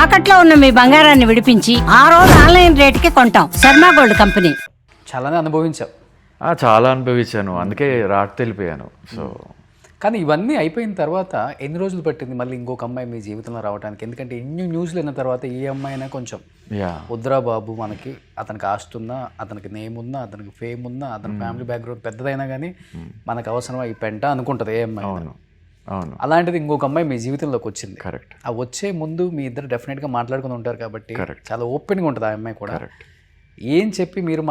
తాకట్లో ఉన్న మీ బంగారాన్ని విడిపించి ఆ రోజు ఆన్లైన్ రేటుకి కొంటాం. Sharma gold company. చాలానే అనుభవించావు. చాలా అనుభవించాను, అందుకే రాట్ తెలిపోయాను. సో కానీ ఇవన్నీ అయిపోయిన తర్వాత ఎన్ని రోజులు పట్టింది మళ్ళీ ఇంకొక అమ్మాయి మీ జీవితంలో రావడానికి? ఎందుకంటే ఎన్ని న్యూస్లు అయిన తర్వాత ఏ అమ్మాయి అయినా కొంచెం వద్దురా బాబు, మనకి అతనికి ఆస్తి ఉన్నా, అతనికి నేమ్ ఉన్నా, అతనికి ఫేమ్ ఉన్నా, అతని ఫ్యామిలీ బ్యాక్గ్రౌండ్ పెద్దదైనా కానీ మనకు అవసరమా ఈ పెంట అనుకుంటుంది ఏ అమ్మాయి. అవును. అలాంటిది ఇంకొక అమ్మాయి మీ జీవితంలోకి వచ్చింది. కరెక్ట్. ఆ వచ్చే ముందు మీ ఇద్దరు డెఫినెట్గా మాట్లాడుకుని ఉంటారు కాబట్టి Correct. చాలా ఓపెన్గా ఉంటుంది ఆ అమ్మాయి కూడా. కరెక్ట్. ఏం చెప్పి మీరు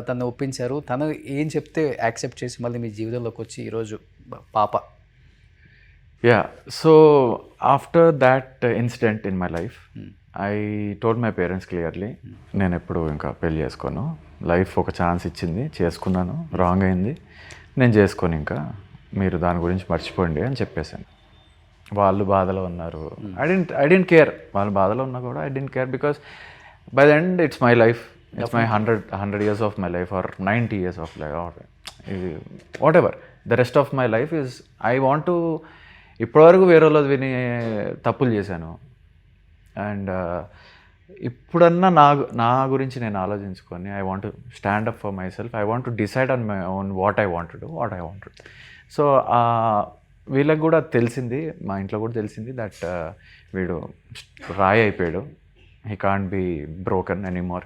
తను ఒప్పించారు? తను ఏం చెప్తే యాక్సెప్ట్ చేసి మళ్ళీ మీ జీవితంలోకి వచ్చి ఈరోజు పాప? So after that incident in my life I told my parents clearly, నేను ఎప్పుడు ఇంకా పెళ్ళి చేసుకోను, లైఫ్ ఒక ఛాన్స్ ఇచ్చింది, చేసుకున్నాను, రాంగ్ అయింది, నేను చేసుకోను, ఇంకా మీరు దాని గురించి మర్చిపోండి అని చెప్పేశాను. వాళ్ళు బాధలో ఉన్నారు. ఐ డెంట్ కేర్, వాళ్ళు బాధలో ఉన్నా కూడా I don't care, because by the end it's my life, it's my 100 years of my life or 90 years of life or whatever the rest of my life is I want to. ఇప్పటివరకు వేరే వాళ్ళది విని తప్పులు చేశాను, and ఇప్పుడన్నా నా గురించి నేను ఆలోచించుకొని I want to stand up for my self, I want to decide on my own what I want to do, what I want to do. So వీళ్ళకి కూడా తెలిసింది, మా ఇంట్లో కూడా తెలిసింది దట్ వీడు రాయి అయిపోయాడు, he can't be broken anymore.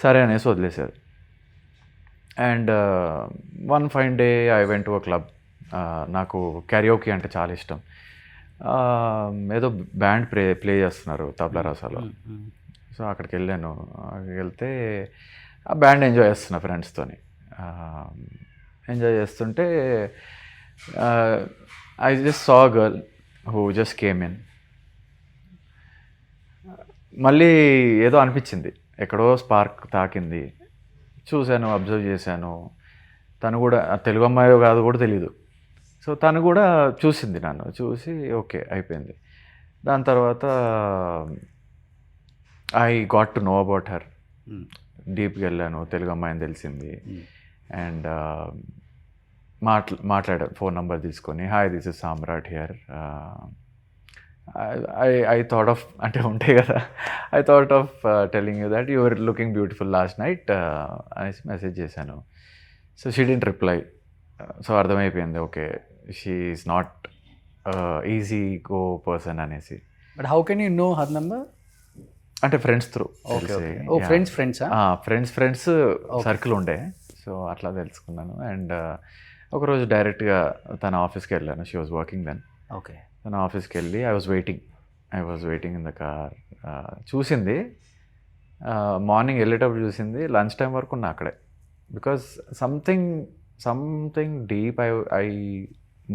సరే అనేసి వదిలేశారు. And one fine day I went to a club. నాకు క్యారియోకి అంటే చాలా ఇష్టం. ఏదో బ్యాండ్ ప్లే చేస్తున్నారు తబలా రసాలో. సో అక్కడికి వెళ్ళాను. వెళ్తే ఆ బ్యాండ్ ఎంజాయ్ చేస్తున్నా ఫ్రెండ్స్తోని. ఎంజాయ్ చేస్తుంటే I just saw girl who just came in. మళ్ళీ ఏదో అనిపించింది, ఎక్కడో స్పార్క్ తాకింది. చూశాను, అబ్జర్వ్ చేశాను. తను కూడా తెలుగు అమ్మాయో కాదు కూడా తెలీదు. సో తను కూడా చూసింది, నన్ను చూసి ఓకే అయిపోయింది. దాని తర్వాత I got to know about her. డీప్కి వెళ్ళాను, తెలుగు అమ్మాయిని తెలిసింది. అండ్ మాట్లాడారు, ఫోన్ నెంబర్ తీసుకొని, hi this is Samrat here. I thought of, అంటే ఉంటాయి కదా, I thought of telling you that you are looking beautiful last night అనేసి మెసేజ్ చేశాను. So she didn't reply. So అర్థమైపోయింది, okay she is not easy go person అనేసి. But how can you know her number? అంటే friends through. Friends circle ఉండే, so అట్లా తెలుసుకున్నాను. And ఒకరోజు డైరెక్ట్గా తన ఆఫీస్కి వెళ్ళాను. She was working then. Okay. తన ఆఫీస్కి వెళ్ళి I was waiting in the car. చూసింది, మార్నింగ్ వెళ్ళేటప్పుడు చూసింది, లంచ్ టైం వరకు ఉన్నా అక్కడే. Because something deep I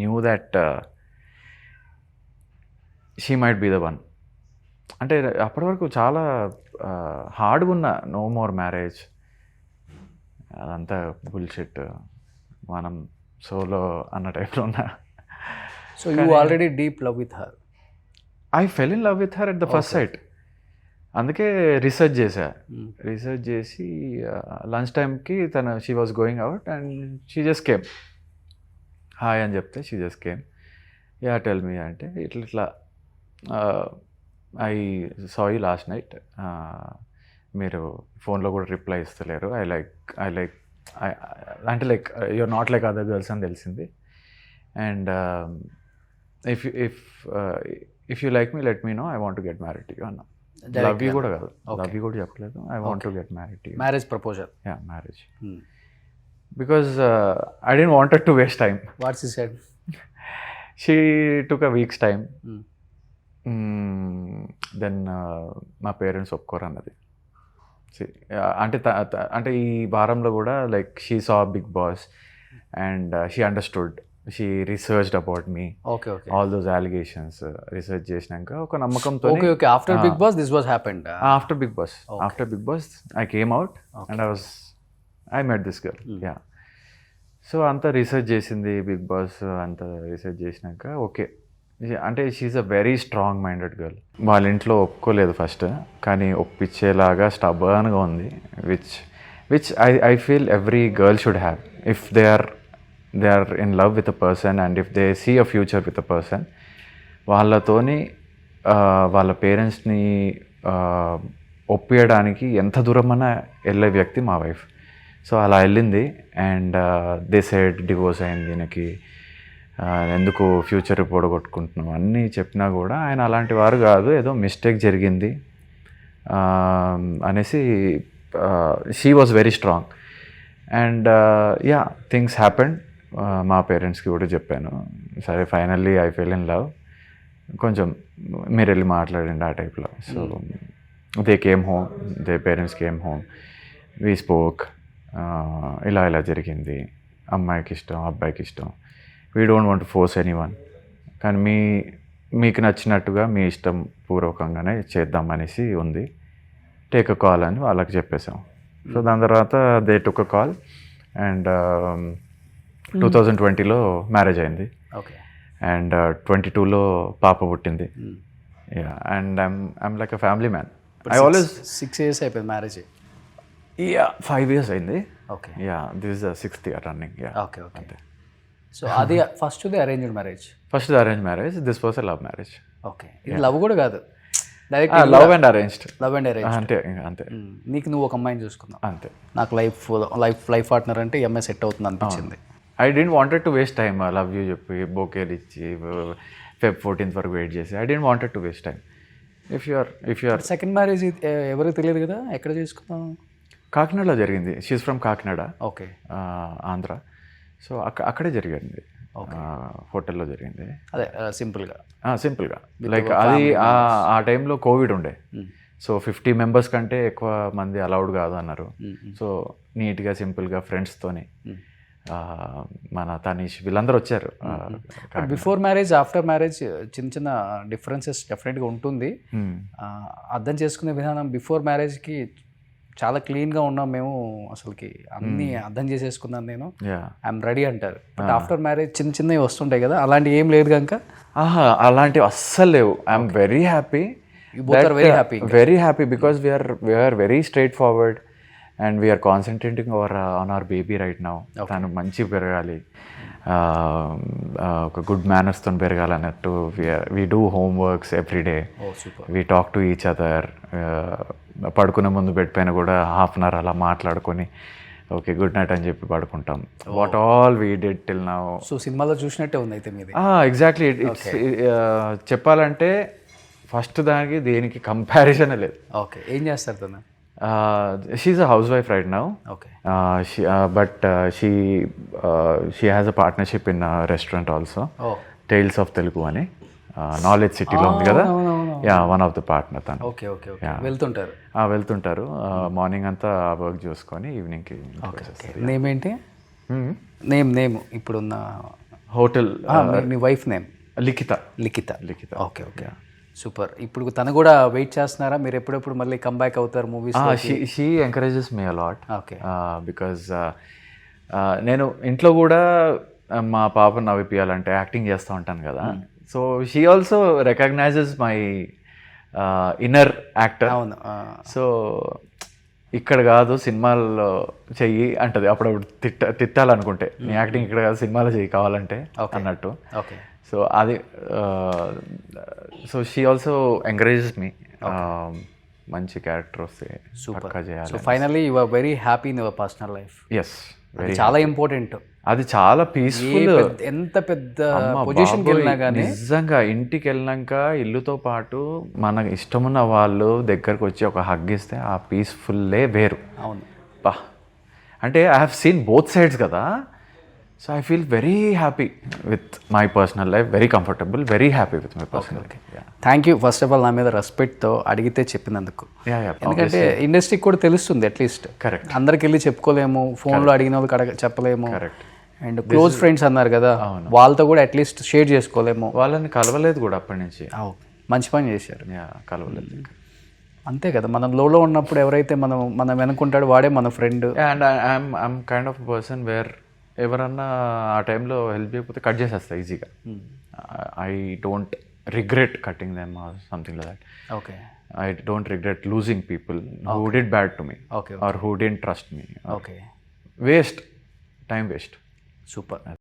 knew that she might be the one. అంటే అప్పటి వరకు చాలా హార్డ్గా ఉన్నా, నో మోర్ మ్యారేజ్, అదంతా బుల్షిట్, మనం సోలో అన్న టైప్లో ఉన్నా. So you already deep love with her? I full in love with her at the first sight. అందుకే రీసెర్చ్ చేసి లంచ్ టైంకి she was going out and she just came. Hi అని చెప్తే she just came. Ya tell me అంటే ఇట్లా I saw you last night, మీరు ఫోన్లో కూడా రిప్లై ఇస్తలేరు, ఐ లైక్ అంటే like you're not like other girls అని తెలిసింది. And if you like me let me know, I want to get married to you అన్నా. లవ్ యూ కూడా కాదు, లవ్ యూ కూడా చెప్పలేదు, I want to get married to you. Marriage proposal? Ya, marriage. Because I don't wanted to waste time. What she said? She took a weeks time. Then మా parents ఒప్పుకోరు అన్నది. అంటే ఈ వారంలో కూడా like she saw Bigg Boss and she understood, she researched about me, all those allegations research చేసినాక ఒక నమ్మకంతో. After Bigg Boss this was happened? After Bigg boss I came out and I met this girl. Ya. So అంతా రీసెర్చ్ చేసింది, బిగ్ బాస్ అంతా research చేసినాక okay. అంటే she's a very strong minded girl. వాళ్ళ ఇంట్లో ఒప్పుకోలేదు ఫస్ట్, కానీ ఒప్పించేలాగా స్టబర్న్గా ఉంది, which I feel every girl should have if they are in love with a person and if they see a future with a person. వాళ్ళతోని వాళ్ళ పేరెంట్స్ని ఒప్పియడానికి ఎంత దూరమన్నా వెళ్ళే వ్యక్తి మా వైఫ్. సో అలా వెళ్ళింది. అండ్ దే సైడ్ డివోర్స్ అయింది దీనికి, ఎందుకు ఫ్యూచర్ పొడగొట్టుకుంటున్నాం అన్నీ చెప్పినా కూడా ఆయన అలాంటి వారు కాదు, ఏదో మిస్టేక్ జరిగింది అనేసి she was very strong. And yeah things happened. మా పేరెంట్స్కి కూడా చెప్పాను, సరే finally I full in love, కొంచెం మీరు వెళ్ళి మాట్లాడండి ఆ టైప్లో. So they came home, they parents came home, we spoke, ఇలా ఇలా జరిగింది, అమ్మాయికి ఇష్టం అబ్బాయికి ఇష్టం, we don't want to force any one, కానీ మీకు నచ్చినట్టుగా మీ ఇష్టం పూర్వకంగానే చేద్దాం అనేసి ఉంది, టేక్ అ కాల్ అని వాళ్ళకి చెప్పేసాం. సో దాని తర్వాత they took a call and 2020లో మ్యారేజ్ అయింది. ఓకే. అండ్ 22లో పాప పుట్టింది. Ya and I'm like a family man. I always 6 years అయిపోయింది మ్యారేజ్. యా 5 years అయింది. Okay. Ya this is the 6th year running. Ya okay okay. So అది ఫస్ట్ది arranged marriage? First arrange marriage, this was a love marriage. Okay. ఇది love కూడా కాదు, direct love and arranged. Love and arrange. అంతే అంతే. నీకు నువ్వు ఒక అమ్మాయిని చూసుకున్నావు. అంతే. నాకు లైఫ్ పార్ట్నర్ అంటే ఈ అమ్మాయి సెట్ అవుతుంది అనిపించింది. I don't wanted to waste time. Love you చెప్పి బొకేలు ఇచ్చి Feb 14th వరకు వెయిట్ చేసి I don't wanted to waste time. If you are second marriage ఎవరికి తెలియదు కదా, ఎక్కడ చేసుకున్నావు? కాకినాడలో జరిగింది. She's from Kakinada, okay, Andhra. So అక్కడే జరిగింది, హోటల్లో జరిగింది. అదే సింపుల్గా లైక్ అది ఆ టైంలో కోవిడ్ ఉండే. సో 50 members కంటే ఎక్కువ మంది అలౌడ్ కాదు అన్నారు. సో నీట్గా సింపుల్గా ఫ్రెండ్స్తోని మన తనీష్ వీళ్ళందరూ వచ్చారు. బిఫోర్ మ్యారేజ్ ఆఫ్టర్ మ్యారేజ్ చిన్న చిన్న డిఫరెన్సెస్ డెఫినెట్గా ఉంటుంది. అర్థం చేసుకునే విధానం బిఫోర్ మ్యారేజ్కి చాలా క్లీన్గా ఉన్నాం మేము, అసలుకి అన్నీ అర్థం చేసేసుకున్నాను నేను, ఐఎమ్ రెడీ అంటారు. బట్ ఆఫ్టర్ మ్యారేజ్ చిన్న చిన్నవి వస్తుంటాయి కదా, అలాంటివి ఏం లేదు కనుక. అలాంటివి అస్సలు లేవు. I'm very happy, very happy because we're very straight forward and we're concentrating on our baby right now. తను మంచిగా పెరగాలి, ఒక గుడ్ మేనర్స్తో పెరగాలి అన్నట్టు. We do homeworks every day, we talk to each other. పడుకునే ముందు బెడ్ పైన కూడా ½ an hour అలా మాట్లాడుకొని ఓకే గుడ్ నైట్ అని చెప్పి పడుకుంటాం. What all we did till now. So సినిమాలో చూసినట్టే ఉంది అయితే మీది. ఎగ్జాక్ట్లీ. ఇట్స్ చెప్పాలంటే ఫస్ట్ దానికి దేనికి కంపారిజన్ లేదు. ఓకే. ఏం చేస్తారు తను? She's a housewife right now. Okay. But she has a partnership in restaurant also, tiles of Telugu అని నాలెడ్జ్ సిటీలో ఉంది కదా. Ya one of the partner తను. Okay okay okay. వెళ్తుంటారు మార్నింగ్ అంతా వర్క్ చూసుకొని ఈవినింగ్కి. నేమ్ ఏంటి? నేమ్ ఇప్పుడున్న హోటల్ మీ wife name? Likhitha. Okay okay, super. ఇప్పుడు తను కూడా వెయిట్ చేస్తున్నారా మీరు ఎప్పుడెప్పుడు మళ్ళీ కంబ్యాక్ అవుతారు movies? She encourages me a lot. Okay. Because నేను ఇంట్లో కూడా మా పాపను నవ్విపియాలంటే యాక్టింగ్ చేస్తూ ఉంటాను కదా. So she also recognises my inner actor. అవును. సో ఇక్కడ కాదు సినిమాల్లో చెయ్యి అంటది అప్పుడప్పుడు, తిట్టాలనుకుంటే నీ యాక్టింగ్ ఇక్కడ కాదు సినిమాలో చెయ్యి కావాలంటే అన్నట్టు. ఓకే. సో అది so she also encourages me, మంచి క్యారెక్టర్ వస్తే పక్కా చేయాలి. So finally you are very happy in your personal life. Yes, చాలా ఇంపార్టెంట్. అది చాలా పీస్ఫుల్. ఎంత పెద్ద పొజిషన్కి వెళ్ళినా కానీ నిజంగా ఇంటికి వెళ్ళినాక ఇల్లుతో పాటు మన ఇష్టమున్న వాళ్ళు దగ్గరకు వచ్చి ఒక హగ్ ఇస్తే ఆ పీస్ఫుల్లే వేరు. అవును బా. అంటే I have seen both sides కదా. So I feel very happy with my personal life, very comfortable, very happy with my personal life. Thank you first of all నా మీద రెస్పెక్ట్తో అడిగితే చెప్పినందుకు. ఎందుకంటే ఇండస్ట్రీకి కూడా తెలుస్తుంది అట్లీస్ట్. కరెక్ట్. అందరికి వెళ్ళి చెప్పుకోలేము, ఫోన్లో అడిగిన వాళ్ళకి చెప్పలేము. కరెక్ట్. అండ్ క్లోజ్ ఫ్రెండ్స్ అన్నారు కదా, వాళ్ళతో కూడా అట్లీస్ట్ షేర్ చేసుకోలేము. వాళ్ళని కలవలేదు కూడా అప్పటి నుంచి. మంచి పని చేశారు. కలవలేదు. అంతే కదా, మనం లోలో ఉన్నప్పుడు ఎవరైతే మనం వెనుకుంటాడో వాడే మన friend. And I'm kind of person where ఎవరన్నా ఆ టైంలో హెల్ప్ చేయకపోతే కట్ చేసేస్తా ఈజీగా. I don't regret cutting them or something like that. Okay. I don't regret losing people who did bad to me or who didn't trust me. Okay. Waste, time waste. Super.